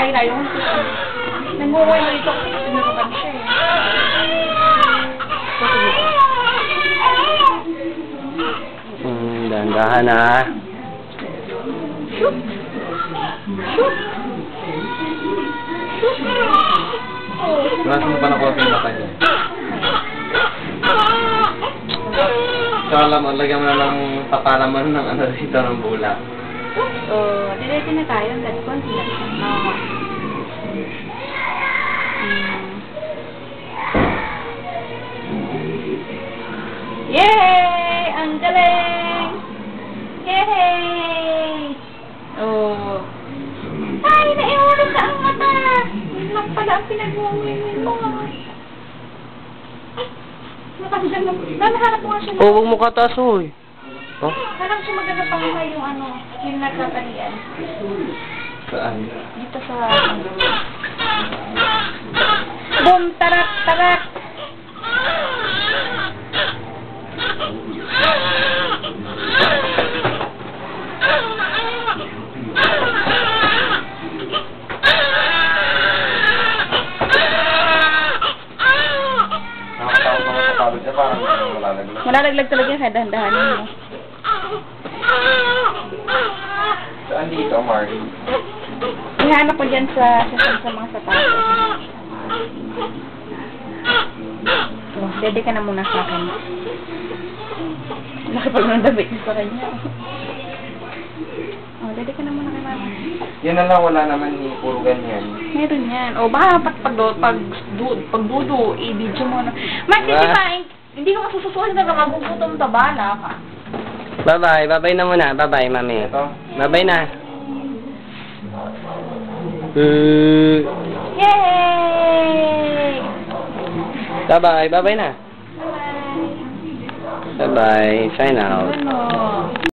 layo yung nangunguha na ito. Pinurukan siya eh. Dahan-dahan na. Shoot! Shoot! Mas mo pa nakuha yung mata niya. Saka lagyan mo na ng papalaman ng ano dito ng bula. So, diretso na tayo. That's konti na. No. Yay! Ang galing! Yay! Oh. Ay, naiwan sa ang mata! Yun pala ang pinag-uwin mo. Nahanap mo nga siya. Oh, huwag mo kataas, uy. Oh? Parang siya maganda pa nga yung ano, yung nagtatalian. Saan? Dito sa... Boom! Tarak! Tarak! Nakakatawa ka sa tablet niya, parang malalaglag. Malalaglag talaga yung dahan-dahanin mo. Saan dito, Mark? Ihanap ko dyan sa mga sapatos. Oh, dede ka na muna sa akin. Nakipag ng damit sa kanya. Oh, dede ka na muna kay mama. Yan na lang, wala naman ni puro ganyan. Meron yan. O, baka pagdudo, i-video mo na. Mas, hindi ka masususuhin na magugutom ta, bala ka. Bye-bye. Bye-bye na muna. Bye-bye, mami. Ito? Bye-bye na. Yay! Bye-bye. Bye-bye na. Bye! Bye-bye. Sign out. Ano?